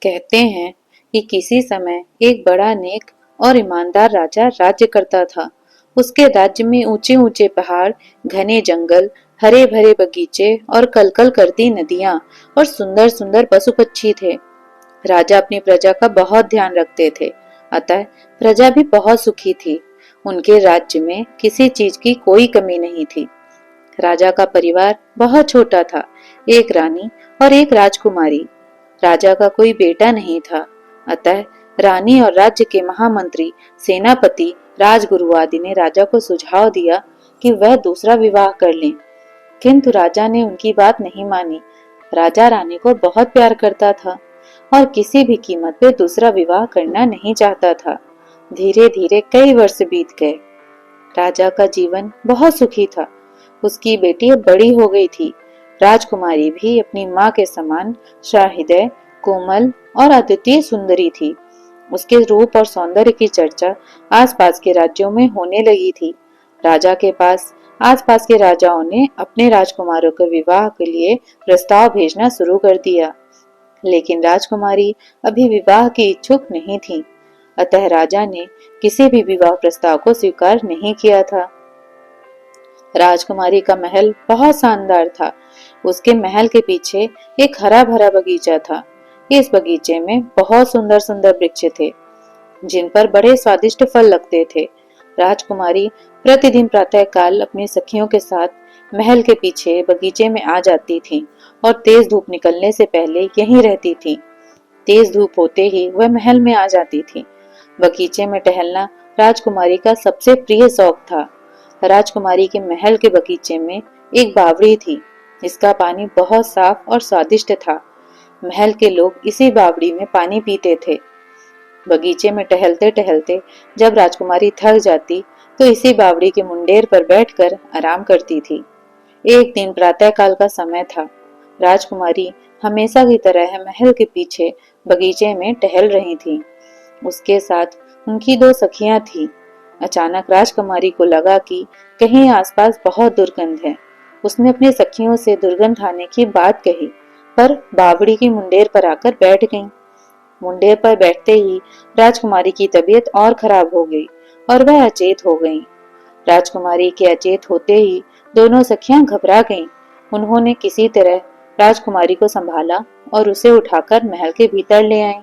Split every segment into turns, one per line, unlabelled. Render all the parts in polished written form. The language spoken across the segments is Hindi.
कहते हैं कि किसी समय एक बड़ा नेक और ईमानदार राजा राज्य करता था। उसके राज्य में ऊंचे ऊंचे पहाड़, घने जंगल, हरे भरे बगीचे और कलकल करती नदियां और सुंदर सुंदर पशु पक्षी थे। राजा अपनी प्रजा का बहुत ध्यान रखते थे, अतः प्रजा भी बहुत सुखी थी। उनके राज्य में किसी चीज की कोई कमी नहीं थी। राजा का परिवार बहुत छोटा था, एक रानी और एक राजकुमारी। राजा का कोई बेटा नहीं था, अतः रानी और राज्य के महामंत्री, सेनापति, राजगुरु आदि ने राजा को सुझाव दिया कि वह दूसरा विवाह कर लें, किंतु राजा ने उनकी बात नहीं मानी। राजा रानी को बहुत प्यार करता था और किसी भी कीमत पे दूसरा विवाह करना नहीं चाहता था। धीरे धीरे कई वर्ष बीत गए। राजा का जीवन बहुत सुखी था। उसकी बेटी अब बड़ी हो गई थी। राजकुमारी भी अपनी माँ के समान सहृदय, कोमल और अद्वितीय सुंदरी थी। उसके रूप और सौंदर्य की चर्चा आसपास के राज्यों में होने लगी थी। राजा के पास आसपास के राजाओं ने अपने राजकुमारों के विवाह के लिए प्रस्ताव भेजना शुरू कर दिया, लेकिन राजकुमारी अभी विवाह की इच्छुक नहीं थी। अतः राजा ने किसी भी विवाह प्रस्ताव को स्वीकार नहीं किया था। राजकुमारी का महल बहुत शानदार था। उसके महल के पीछे एक हरा भरा बगीचा था। इस बगीचे में बहुत सुंदर सुंदर वृक्ष थे, जिन पर बड़े स्वादिष्ट फल लगते थे। राजकुमारी प्रतिदिन प्रातःकाल अपनी सखियों के साथ महल के पीछे बगीचे में आ जाती थी और तेज धूप निकलने से पहले यहीं रहती थी। तेज धूप होते ही वह महल में आ जाती थी। बगीचे में टहलना राजकुमारी का सबसे प्रिय शौक था। राजकुमारी के महल के बगीचे में एक बावड़ी थी। इसका पानी बहुत साफ और स्वादिष्ट था। महल के लोग इसी बावड़ी में पानी पीते थे। बगीचे में टहलते टहलते जब राजकुमारी थक जाती तो इसी बावड़ी के मुंडेर पर बैठकर आराम करती थी। एक दिन प्रातःकाल का समय था। राजकुमारी हमेशा की तरह महल के पीछे बगीचे में टहल रही थी। उसके साथ उनकी दो सखियां थीं। अचानक राजकुमारी को लगा कि कहीं आसपास बहुत दुर्गंध है। उसने अपनी सखियों से दुर्गंध आने की बात कही, पर बावड़ी की मुंडेर पर आकर बैठ गईं। मुंडेर पर बैठते ही राजकुमारी की तबीयत और खराब हो गई और वह अचेत हो गईं। राजकुमारी के अचेत होते ही दोनों सखियां घबरा गईं। उन्होंने किसी तरह राजकुमारी को संभाला और उसे उठाकर महल के भीतर ले आईं।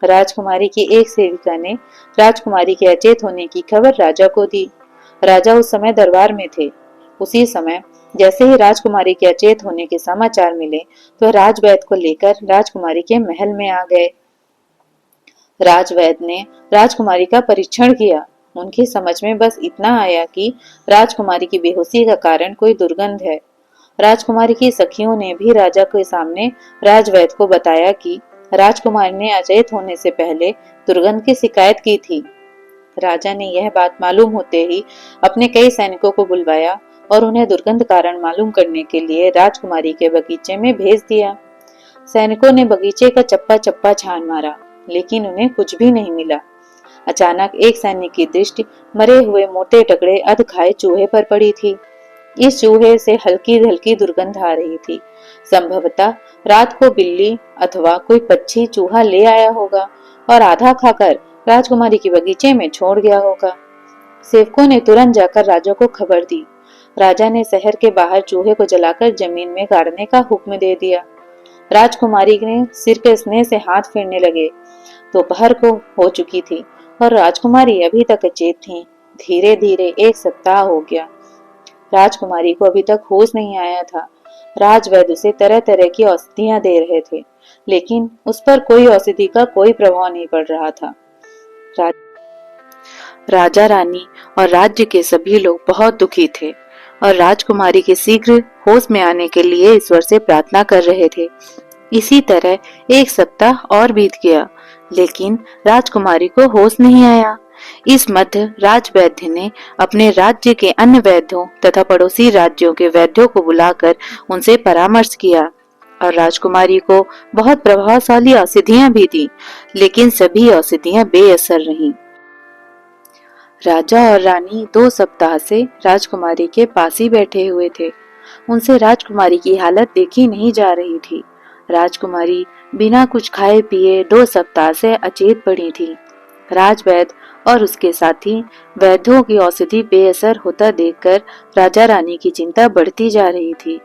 राजकुमारी की एक सेविका ने राजकुमारी के अचेत होने की खबर राजा को दी। राजा उस समय दरबार में थे। उसी समय जैसे ही राजकुमारी के अचेत होने के समाचार मिले तो राजवैद्य को लेकर राजकुमारी के महल में आ गए। राजवैद्य ने राजकुमारी का परीक्षण किया। उनकी समझ में बस इतना आया कि राजकुमारी की बेहोशी का कारण कोई दुर्गंध है। राजकुमारी की सखियों ने भी राजा के सामने राजवैद्य को बताया कि राजकुमारी ने अचेत होने से पहले दुर्गंध की शिकायत की थी। राजा ने यह बात मालूम होते ही अपने कई सैनिकों को बुलवाया और उन्हें दुर्गंध कारण मालूम करने के लिए राजकुमारी के बगीचे में भेज दिया। सैनिकों ने बगीचे का चप्पा चप्पा छान मारा, लेकिन उन्हें कुछ भी नहीं मिला। अचानक एक सैनिक की दृष्टि मरे हुए मोटे टकरे अध खाए चूहे पर पड़ी थी। इस चूहे से हल्की हल्की दुर्गंध आ रही थी। संभवतः रात को बिल्ली अथवा कोई पक्षी चूहा ले आया होगा और आधा खाकर राजकुमारी की बगीचे में छोड़ गया होगा। सेवकों ने तुरंत जाकर राजा को खबर दी। राजा ने शहर के बाहर चूहे को जलाकर जमीन में गाड़ने का हुक्म दे दिया। राजकुमारी ने सिर के स्नेह से हाथ फेरने लगे। दोपहर को हो चुकी थी और राजकुमारी अभी तक अचेत थी। धीरे धीरे एक सप्ताह हो गया। राजकुमारी को अभी तक होश नहीं आया था। राजवैद्य उसे तरह तरह की औषधियां दे रहे थे, लेकिन उस पर कोई औषधि का कोई प्रभाव नहीं पड़ रहा था। राजा रानी और राज्य के सभी लोग बहुत दुखी थे और राजकुमारी के शीघ्र होश में आने के लिए ईश्वर से प्रार्थना कर रहे थे। इसी तरह एक सप्ताह और बीत गया, लेकिन राजकुमारी को होश नहीं आया। इस मध्य राजवैद्य ने अपने राज्य के अन्य वैद्यों तथा पड़ोसी राज्यों के वैद्यों को बुलाकर उनसे परामर्श किया और राजकुमारी को बहुत प्रभावशाली औषधियां भी दी, लेकिन सभी औषधियां बेअसर रहीं। राजा और रानी 2 सप्ताह से राजकुमारी के पास ही बैठे हुए थे। उनसे राजकुमारी की हालत देखी नहीं जा रही थी। राजकुमारी बिना कुछ खाए पिए 2 सप्ताह से अचेत पड़ी थी। राजवैद्य और उसके साथी वैद्यों की औषधि बेअसर होता देखकर राजा रानी की चिंता बढ़ती जा रही थी।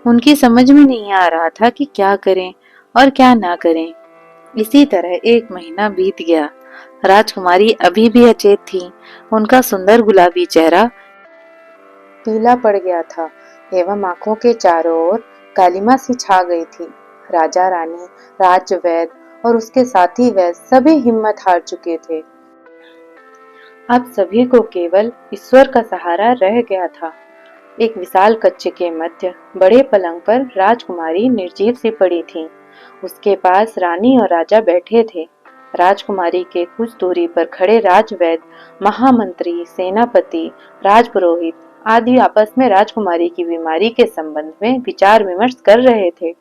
उनकी समझ में नहीं आ रहा था कि क्या करें और क्या ना करें। इसी तरह 1 महीना बीत गया। राजकुमारी अभी भी अचेत थी। उनका सुंदर गुलाबी चेहरा पीला पड़ गया था एवं आंखों के चारों ओर कालिमा सी छा गई थी। राजा रानी, राजवैद्य और उसके साथी वैद्य सभी हिम्मत हार चुके थे। अब सभी को केवल ईश्वर का सहारा रह गया था। एक विशाल कक्ष के मध्य बड़े पलंग पर राजकुमारी निर्जीव सी पड़ी थी। उसके पास रानी और राजा बैठे थे। राजकुमारी के कुछ दूरी पर खड़े राजवैद्य, महामंत्री, सेनापति, राजपुरोहित आदि आपस में राजकुमारी की बीमारी के संबंध में विचार विमर्श कर रहे थे।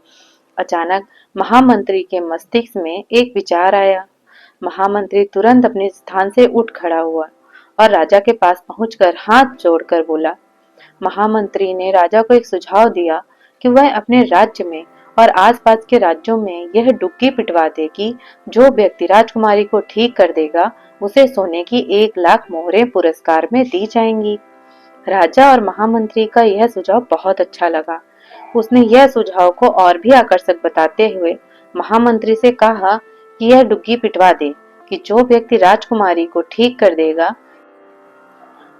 अचानक महामंत्री के मस्तिष्क में एक विचार आया। महामंत्री तुरंत अपने स्थान से उठ खड़ा हुआ और राजा के पास पहुंचकर हाथ जोड़कर बोला। महामंत्री ने राजा को एक सुझाव दिया कि वह अपने राज्य में और आसपास के राज्यों में यह डुग्गी पिटवा दे कि जो व्यक्ति राजकुमारी को ठीक कर देगा उसे सोने की 1 लाख मोहरें पुरस्कार में दी जाएंगी। राजा और महामंत्री का यह सुझाव बहुत अच्छा लगा। उसने यह सुझाव को और भी आकर्षक बताते हुए महामंत्री से कहा कि यह डुग्गी पिटवा दे कि जो व्यक्ति राजकुमारी को ठीक कर देगा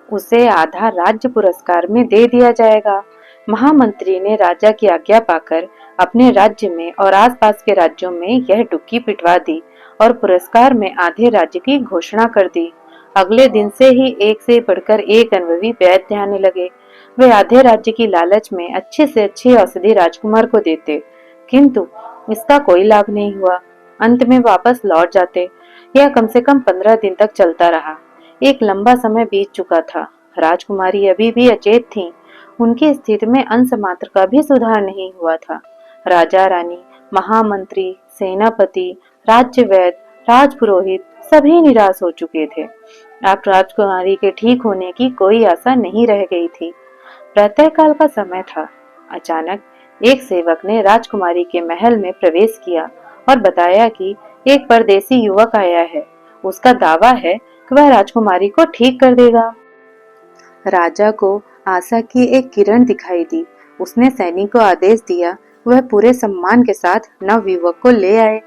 उसे आधा राज्य पुरस्कार में दे दिया जाएगा। महामंत्री ने राजा की आज्ञा पाकर अपने राज्य में और आसपास के राज्यों में यह डुग्गी पिटवा दी और पुरस्कार में आधे राज्य की घोषणा कर दी। अगले दिन से ही एक से बढ़कर एक अनुभवी वैद्य आने लगे। वे आधे राज्य की लालच में अच्छी से अच्छी औषधि राजकुमार को देते, किंतु इसका कोई लाभ नहीं हुआ। अंत में वापस लौट जाते। यह कम से कम 15 दिन तक चलता रहा। एक लंबा समय बीत चुका था। राजकुमारी अभी भी अचेत थीं। उनकी स्थिति में अंश मात्र का भी सुधार नहीं हुआ था। राजा रानी, महामंत्री, सेनापति, राज्य वैद्य, राजपुरोहित सभी निराश हो चुके थे। अब राजकुमारी के ठीक होने की कोई आशा नहीं रह गई थी। प्रातःकाल का समय था। अचानक एक सेवक ने राजकुमारी के महल में प्रवेश किया और बताया कि एक परदेसी युवक आया है। उसका दावा है कि वह राजकुमारी को ठीक कर देगा। राजा को आशा की एक किरण दिखाई दी। उसने सैनिक को आदेश दिया वह पूरे सम्मान के साथ नवयुवक को ले आए।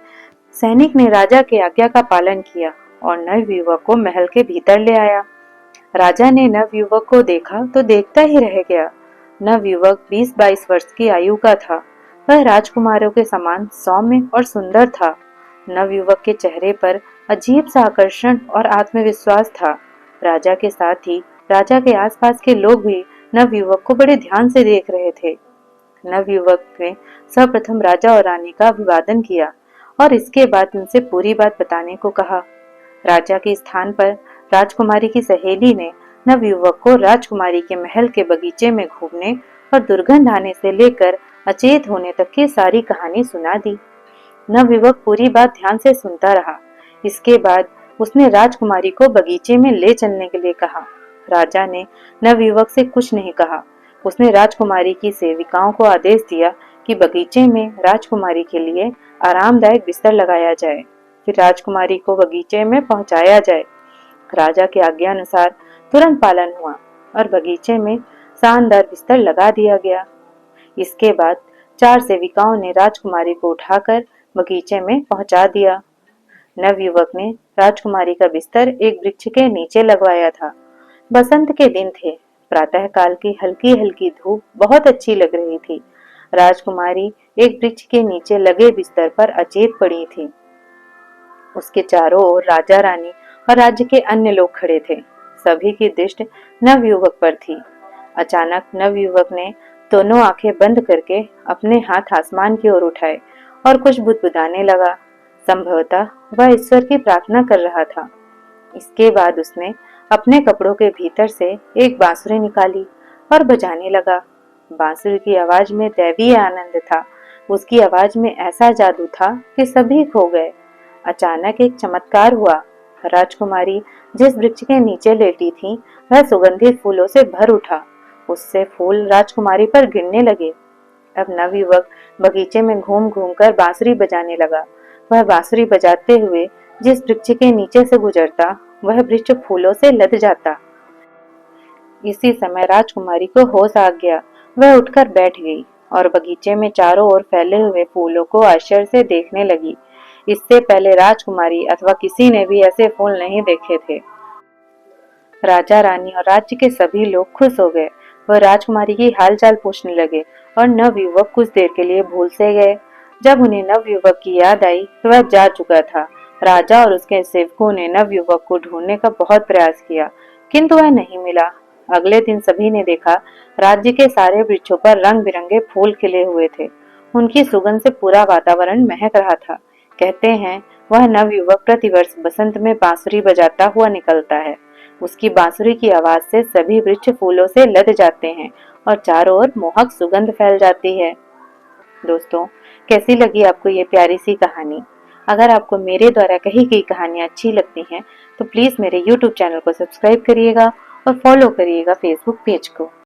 सैनिक ने राजा की आज्ञा का पालन किया और नवयुवक को महल के भीतर ले आया। राजा ने नवयुवक को देखा तो देखता ही रह गया। नवयुवक 20-22 वर्ष की आयु का था। वह राजकुमारों के समान सौम्य और सुंदर था। नवयुवक के चेहरे पर अजीब सा आकर्षण और आत्मविश्वास था। राजा के साथ ही राजा के आसपास के लोग भी नवयुवक को बड़े ध्यान से देख रहे थे। नवयुवक ने सर्वप्रथम राजा और रानी का अभिवादन किया और इसके बाद उनसे पूरी बात बताने को कहा। राजा के स्थान पर राजकुमारी की सहेली ने नवयुवक को राजकुमारी के महल के बगीचे में घूमने और दुर्गंध आने से लेकर अचेत होने तक की सारी कहानी सुना दी। नवयुवक पूरी बात ध्यान से सुनता रहा। इसके बाद उसने राजकुमारी को बगीचे में ले चलने के लिए कहा। राजा ने नवयुवक से कुछ नहीं कहा। उसने राजकुमारी की सेविकाओं को आदेश दिया कि बगीचे में राजकुमारी के लिए आरामदायक बिस्तर लगाया जाए, फिर राजकुमारी को बगीचे में पहुंचाया जाए। राजा की आज्ञा अनुसार तुरंत पालन हुआ और बगीचे में शानदार बिस्तर लगा दिया गया। इसके बाद 4 सेविकाओं ने राजकुमारी को उठाकर बगीचे में पहुंचा दिया। नवयुवक ने राजकुमारी का बिस्तर एक वृक्ष के नीचे लगवाया था। बसंत के दिन थे। प्रातःकाल की हल्की हल्की धूप बहुत अच्छी लग रही थी। राजकुमारी एक वृक्ष के नीचे लगे बिस्तर पर अचेत पड़ी थी। उसके चारों ओर राजा रानी और राज्य के अन्य लोग खड़े थे। सभी की दृष्टि नवयुवक पर थी। अचानक नवयुवक ने दोनों आंखें बंद करके अपने हाथ आसमान की ओर उठाए और कुछ बुदबुदाने लगा। संभवतः वह ईश्वर की प्रार्थना कर रहा था। इसके बाद उसने अपने कपड़ों के भीतर से एक बांसुरी निकाली और बजाने लगा। बांसुरी की आवाज में दैवीय आनंद था। उसकी आवाज में ऐसा जादू था कि सभी खो गए। अचानक एक चमत्कार हुआ। राजकुमारी जिस वृक्ष के नीचे लेटी थी वह सुगंधित फूलों से भर उठा। उससे फूल राजकुमारी पर गिरने लगे। अब नवयुवक बगीचे में घूम घूम कर बांसुरी बजाने लगा। वह बांसुरी बजाते हुए जिस वृक्ष के नीचे से गुजरता, वह वृक्ष फूलों से लद जाता। इसी समय राजकुमारी को होश आ गया। वह उठकर बैठ गई और बगीचे में चारों ओर फैले हुए फूलों को आश्चर्य से देखने लगी। इससे पहले राजकुमारी अथवा किसी ने भी ऐसे फूल नहीं देखे थे। राजा रानी और राज्य के सभी लोग खुश हो गए। वह राजकुमारी की हालचाल पूछने लगे और नवयुवक कुछ देर के लिए भूल से गए। जब उन्हें नवयुवक की याद आई तो वह जा चुका था। राजा और उसके सेवकों ने नवयुवक को ढूंढने का बहुत प्रयास किया, किंतु वह नहीं मिला। अगले दिन सभी ने देखा, राज्य के सारे वृक्षों पर रंग बिरंगे फूल खिले हुए थे। उनकी सुगंध से पूरा वातावरण महक रहा था। कहते हैं, वह नवयुवक प्रतिवर्ष बसंत में बांसुरी बजाता हुआ निकलता है। उसकी बांसुरी की आवाज से सभी वृक्ष फूलों से लद जाते हैं और चारों ओर मोहक सुगंध फैल जाती है। दोस्तों, कैसी लगी आपको ये प्यारी सी कहानी? अगर आपको मेरे द्वारा कही गई कहानियाँ अच्छी लगती हैं तो प्लीज मेरे YouTube चैनल को सब्सक्राइब करिएगा और फॉलो करिएगा फेसबुक पेज को।